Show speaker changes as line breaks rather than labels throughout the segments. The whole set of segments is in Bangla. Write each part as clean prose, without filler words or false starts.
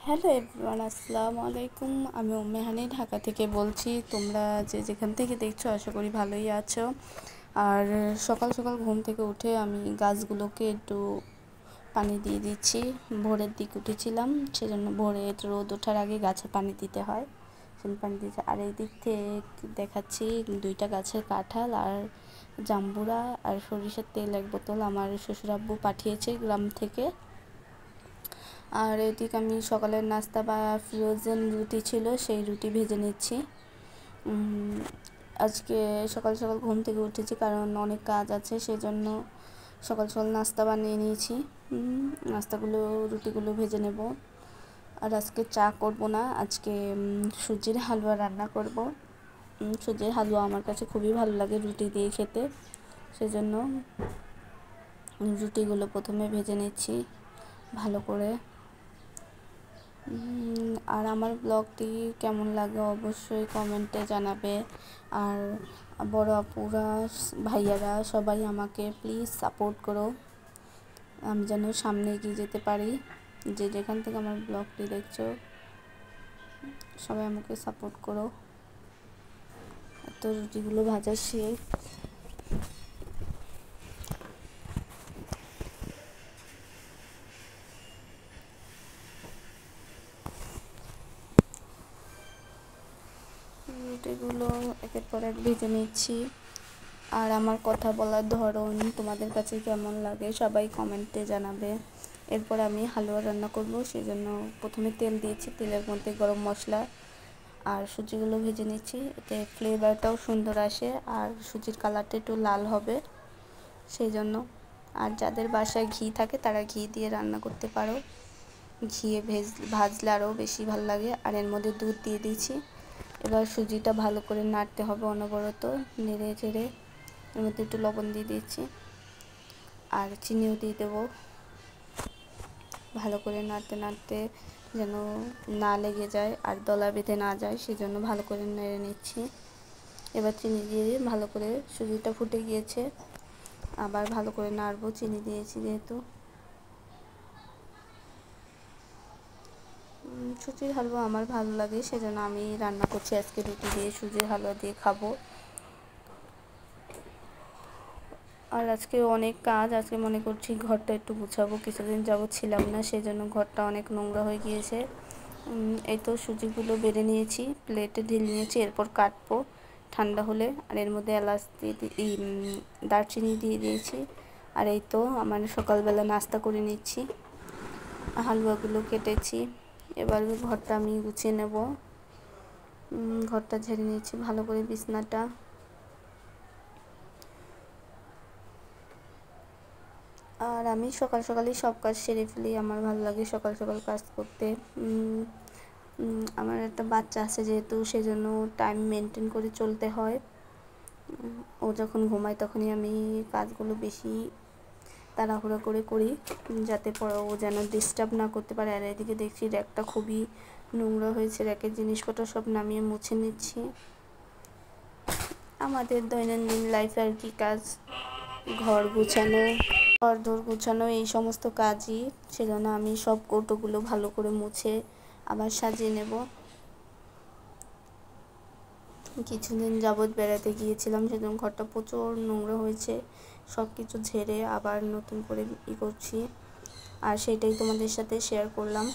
হ্যালো এভরিওয়ান, আসসালামু আলাইকুম। আমি উম্মেহানি ঢাকা থেকে বলছি। তোমরা যে যেখান থেকে দেখছো আশা করি ভালোই আছো। আর সকাল সকাল ঘুম থেকে উঠে আমি গাছগুলোকে একটু পানি দিয়ে দিচ্ছি। ভোরের দিক উঠেছিলাম, সেজন্য ভোরে রোদ ওঠার আগে গাছে পানি দিতে হয়, সেজন্য পানি দিচ্ছি। আর এই দিক থেকে দেখাচ্ছি 2টা গাছের কাঁঠাল আর জাম্বুরা আর সরিষার তেল 1 বোতল আমার শ্বশুর আব্বু পাঠিয়েছে গ্রাম থেকে। আর এদিকে আমি সকালের নাস্তা বা ফ্রোজেন রুটি ছিল, সেই রুটি ভেজে নিচ্ছি। আজকে সকাল সকাল ঘুম থেকে উঠেছি কারণ অনেক কাজ আছে, সেজন্য সকাল সকাল নাস্তা বানিয়ে নিয়েছি। নাস্তাগুলো রুটিগুলো ভেজে নেব। আর আজকে চা করব না, আজকে সুজির হালুয়া রান্না করব। সুজির হালুয়া আমার কাছে খুবই ভালো লাগে রুটি দিয়ে খেতে, সেজন্য রুটিগুলো প্রথমে ভেজে নিচ্ছি ভালো করে। আর আমার ব্লগটি কেমন লাগে অবশ্যই কমেন্টে জানাবে। আর বড় আপুরা, ভাইয়ারা সবাই আমাকে প্লিজ সাপোর্ট করো, আমি যেন সামনে এগিয়ে যেতে পারি। যে যেখান থেকে আমার ব্লগটি দেখছো সবাই আমাকে সাপোর্ট করো। তো রুটিগুলো ভাজা শেষ। রুটিগুলো একের পর এক ভেজে নিচ্ছি। আর আমার কথা বলার ধরন তোমাদের কাছে কেমন লাগে সবাই কমেন্টে জানাবে। এরপর আমি হালুয়া রান্না করব, সেই জন্য প্রথমে তেল দিয়েছি, তেলের মধ্যে গরম মশলা আর সুজিগুলো ভেজে নিচ্ছি। এতে ফ্লেভারটাও সুন্দর আসে আর সুজির কালারটা একটু লাল হবে, সেই জন্য। আর যাদের বাসায় ঘি থাকে তারা ঘি দিয়ে রান্না করতে পারো, ঘিয়ে ভাজলে আরও বেশি ভালো লাগে। আর এর মধ্যে দুধ দিয়ে দিয়েছি। এবার সুজিটা ভালো করে নাড়তে হবে অনবরত, নেড়ে চেড়ে এর মধ্যে একটু লবণ দিয়ে দিচ্ছি আর চিনিও দিয়ে দেবো। ভালো করে নাড়তে নাড়তে যেন না লেগে যায় আর দলা বেঁধে না যায়, সেজন্য ভালো করে নেড়ে নিচ্ছি। এবার চিনি দিয়ে ভালো করে, সুজিটা ফুটে গিয়েছে, আবার ভালো করে নাড়বো, চিনি দিয়েছি যেহেতু। সুজির হালুয়া আমার ভালো লাগে, সেজন্য আমি রান্না করছি আজকে রুটি দিয়ে সুজির হালুয়া দিয়ে খাবো। আর আজকে অনেক কাজ, আজকে মনে করছি ঘরটা একটু গুছাবো, কিছুদিন যাবত ছিলাম না, সেই জন্য ঘরটা অনেক নোংরা হয়ে গিয়েছে। এই তো সুজিগুলো বেড়ে নিয়েছি, প্লেটে ঢেলে নিয়েছি, এরপর কাটবো ঠান্ডা হলে। আর এর মধ্যে এলাচ দিয়ে দারচিনি দিয়ে দিয়েছি। আর এই তো আমার সকালবেলা নাস্তা করে নিচ্ছি, হালুয়াগুলো কেটেছি। এবার ঘরটা আমি গুছিয়ে নেব। ঘরটা ঝেড়ে নিচ্ছি ভালো করে, বিছনাটা। আর আমি সকাল সকালই সব কাজ সেরে ফেলি, আমার ভালো লাগে সকাল সকাল কাজ করতে। আমার একটা বাচ্চা আছে যেহেতু, সেজন্য টাইম মেনটেন করে চলতে হয়। ও যখন ঘুমায় তখনই আমি কাজগুলো বেশি তাড়াহুড়ো করে করি, যাতে পরে ও যেন ডিস্টার্ব না করতে পারে। আর এদিকে দেখছি র্যাকটা খুবই নোংরা হয়েছে, র্যাকের জিনিসপত্র সব নামিয়ে মুছে নিচ্ছি। আমাদের দৈনন্দিন লাইফে আর কি কাজ, ঘর গুছানো, ঘর গুছানো, এই সমস্ত কাজই। সেজন্য আমি সব কৌটোগুলো ভালো করে মুছে আবার সাজিয়ে নেব। কিছুদিন যাবৎ বেড়াতে গিয়েছিলাম, সেজন্য ঘরটা প্রচুর নোংরা হয়েছে, সব কিছু ঝেড়ে আবার নতুন করে করছি। আর সেটাই তোমাদের সাথে শেয়ার করলাম।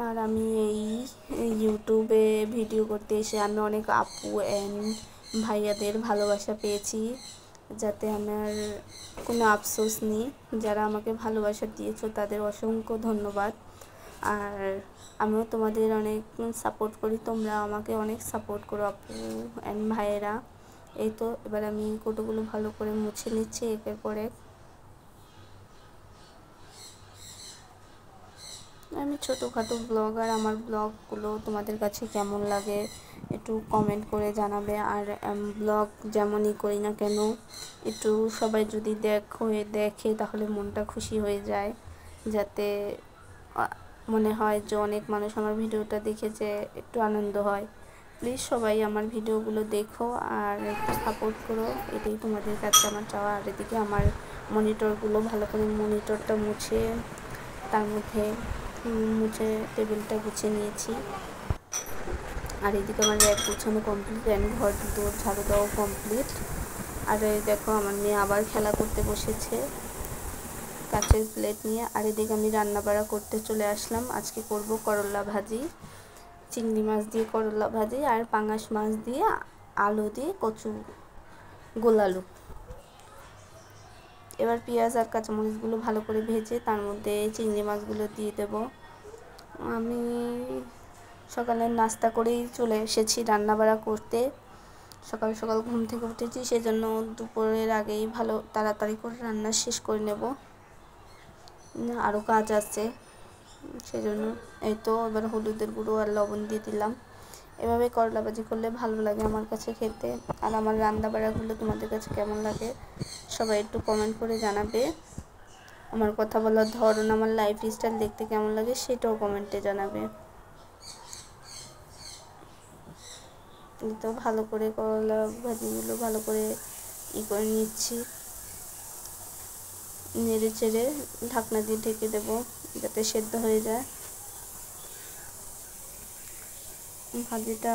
আর আমি এই ইউটিউবে ভিডিও করতে এসে আমি অনেক আপু অ্যান্ড ভাইয়াদের ভালোবাসা পেয়েছি, যাতে আমার কোনো আফসোস নেই। যারা আমাকে ভালোবাসা দিয়েছো তাদের অসংখ্য ধন্যবাদ। আর আমিও তোমাদের অনেক সাপোর্ট করি, তোমরা আমাকে অনেক সাপোর্ট করো আপু অ্যান্ড ভাইয়েরা। এই তো এবার আমি কৌটোগুলো ভালো করে মুছে নিচ্ছি একের পর এক। আমি ছোটোখাটো ব্লগার, আমার ব্লগগুলো তোমাদের কাছে কেমন লাগে একটু কমেন্ট করে জানাবে। আর ব্লগ যেমনই করি না কেন, একটু সবাই যদি দেখে তাহলে মনটা খুশি হয়ে যায়, যাতে মনে হয় যে অনেক মানুষ আমার ভিডিওটা দেখেছে, একটু আনন্দ হয়। প্লিজ সবাই আমার ভিডিওগুলো দেখো আর একটু সাপোর্ট করো, এটাই তোমাদের কাছে আমার চাওয়া। আর এদিকে আমার মনিটরগুলো ভালো করে, মনিটরটা মুছে তার মধ্যে মুছে টেবিলটা গুছিয়ে নিয়েছি। আর এদিকে আমার র্যাক গুছানো কমপ্লিট, অ্যান্ড ঘর দৌড় ঝাড়ু দেওয়া কমপ্লিট। আর দেখো আমার মেয়ে আবার খেলা করতে বসেছে কাচের প্লেট নিয়ে। আর এদিকে আমি রান্না বাড়া করতে চলে আসলাম। আজকে করব করলা ভাজি, চিংড়ি মাছ দিয়ে করলা ভাজি, আর পাঙাশ মাছ দিয়ে আলু দিয়ে কচু গোলালু। এবার পেঁয়াজ আর কাঁচামরিচগুলো ভালো করে ভেজে তার মধ্যে চিংড়ি মাছগুলো দিয়ে দেব। আমি সকালে নাস্তা করেই চলে এসেছি রান্নাবাড়া করতে। সকাল সকাল ঘুম থেকে উঠেছি, সেজন্য দুপুরের আগেই ভালো তাড়াতাড়ি করে রান্না শেষ করে নেব, আরও কাজ আছে সেজন্য। এই তো এবার হলুদের গুঁড়ো আর লবণ দিয়ে দিলাম। এভাবে করলা ভাজি করলে ভালো লাগে আমার কাছে খেতে। আর আমার রান্না বাড়াগুলো তোমাদের কাছে কেমন লাগে সবাই একটু কমেন্ট করে জানাবে। আমার কথা বলার ধরন, আমার লাইফ স্টাইল দেখতে কেমন লাগে সেটাও কমেন্টে জানাবে। তো ভালো করে করলা ভাজিগুলো ভালো করে করে নিচ্ছি, নেড়ে চেড়ে ঢাকনা দিয়ে ঢেকে দেব যাতে সেদ্ধ হয়ে যায়। ভাজিটা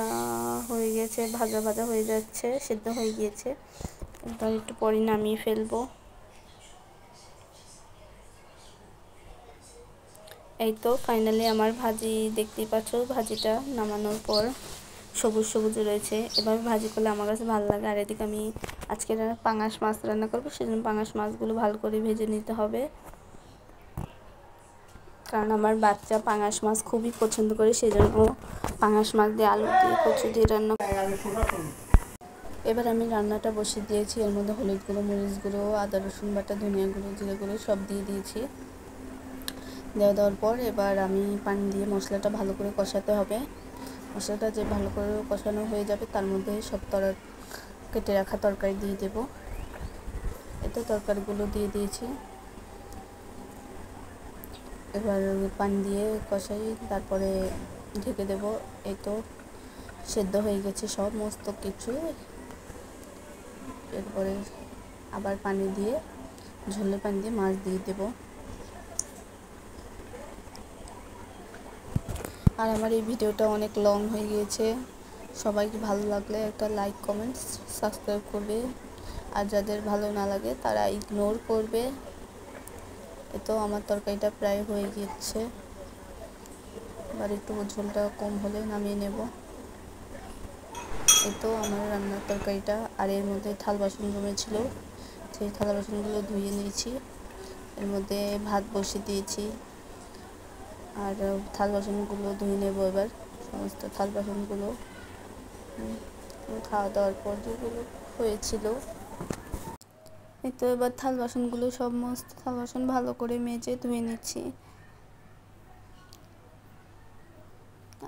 হয়ে গেছে, ভাজা ভাজা হয়ে যাচ্ছে, সেদ্ধ হয়ে গিয়েছে। এবার একটু পরে নামিয়ে ফেলবো। এই তো ফাইনালি আমার ভাজি দেখতেই পাচ্ছ, ভাজিটা নামানোর পর সবুজ সবুজ রয়েছে। এভাবে ভাজি করলে আমার কাছে ভালো লাগে। আর এদিকে আমি আজকে পাঙাশ মাছ রান্না করবো, সেজন্য পাঙাশ মাছগুলো ভালো করে ভেজে নিতে হবে, কারণ আমার বাচ্চা পাঙাশ মাছ খুবই পছন্দ করে, সেজন্য পাঙাশ মাছ দিয়ে আলু দিয়ে কচু দিয়ে রান্না। এবার আমি রান্নাটা বসিয়ে দিয়েছি। এর মধ্যে হলুদ গুঁড়ো, মরিচ গুঁড়ো, আদা রসুন বাটা, ধনিয়া গুঁড়ো, জিরে গুঁড়ো সব দিয়ে দিয়েছি। দেওয়ার পর এবার আমি পানি দিয়ে মশলাটা ভালো করে কষাতে হবে। মশলাটা যে ভালো করে কষানো হয়ে যাবে তার মধ্যে সব কেটে রাখা তরকারি দিয়ে দেব। এতে তরকারিগুলো দিয়ে দিয়েছি। এবার পানি দিয়ে কষাই, তারপরে ঢেকে দেব। এই তো সেদ্ধ হয়ে গেছে সমস্ত কিছু। এরপরে আবার পানি দিয়ে, ঝোলে পানি দিয়ে মাছ দিয়ে দেব। আর আমার এই ভিডিওটা অনেক লং হয়ে গিয়েছে, সবাইকে ভালো লাগলে একটা লাইক, কমেন্ট, সাবস্ক্রাইব করবে, আর যাদের ভালো না লাগে তারা ইগনোর করবে। তো আমার তরকারিটা প্রায় হয়ে গিয়েছে, এবার একটু ঝোলটা কম হলে নামিয়ে নেব। এই তো আমার রান্নার তরকারিটা। আর এর মধ্যে থাল বাসন জমেছিল, সেই থালা বাসনগুলো ধুয়ে নিয়েছি। এর মধ্যে ভাত বসিয়ে দিয়েছি, আর থাল বাসনগুলো ধুয়ে নেব এবার, সমস্ত থাল বাসনগুলো খাওয়া দাওয়ার পর যেগুলো হয়েছিল। এই তো এবার থাল বাসনগুলো সমস্ত থাল বাসন ভালো করে মেজে ধুয়ে নিচ্ছি।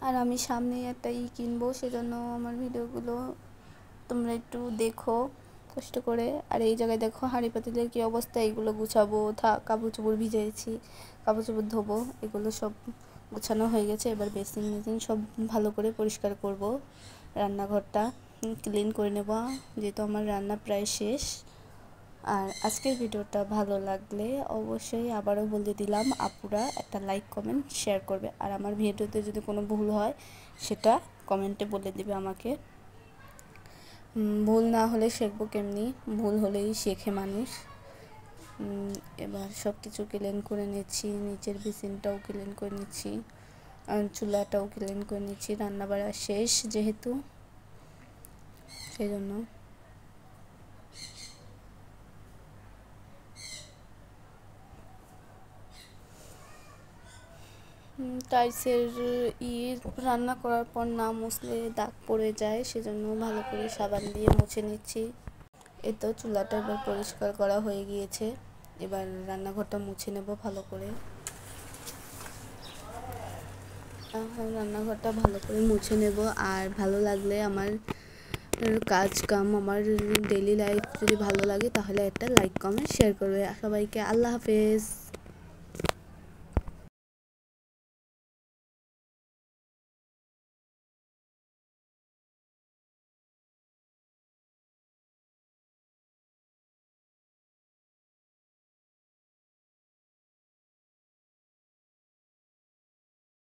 আর আমি সামনে একটা কিনবো, সেজন্য আমার ভিডিওগুলো তোমরা একটু দেখো কষ্ট করে। আর এই জায়গায় দেখো হাঁড়ি পাতিলের কী অবস্থা, এগুলো গুছাবো, কাপড় চোপড় ভিজাইছি, কাপড় চোপড় ধোবো, এগুলো সব গুছানো হয়ে গেছে। এবার বেসিন সব ভালো করে পরিষ্কার করব, রান্নাঘরটা ক্লিন করে নেব, যেহেতু আমার রান্না প্রায় শেষ। আর আজকের ভিডিওটা ভালো লাগলে অবশ্যই আবারও বলে দিলাম, আপুরা একটা লাইক, কমেন্ট, শেয়ার করবে। আর আমার ভিডিওতে যদি কোনো ভুল হয় সেটা কমেন্টে বলে দিবে আমাকে। ভুল না হলে শিখবো কেমনি, ভুল হলেই শেখে মানুষ। এবার সব কিছু ক্লিন করে নিচ্ছি, নিচের বেসিনটাও ক্লিন করে নিচ্ছি, চুলাটাও ক্লিন করে নিচ্ছি। রান্নাবাড়া শেষ যেহেতু, সেই জন্য। টাইলসের রান্না করার পর না মুছলে দাগ পড়ে যায়, সেজন্য ভালো করে সাবান দিয়ে মুছে নিচ্ছি। এই তো চুলাটা এবার পরিষ্কার করা হয়ে গিয়েছে, এবার রান্নাঘরটা মুছে নেব ভালো করে। রান্নাঘরটা ভালো করে মুছে নেব। আর ভালো লাগলে আমার কাজ কাম, আমার ডেইলি লাইফ যদি ভালো লাগে তাহলে একটা লাইক, কমেন্ট, শেয়ার করবে। সবাইকে আল্লাহ হাফেজ।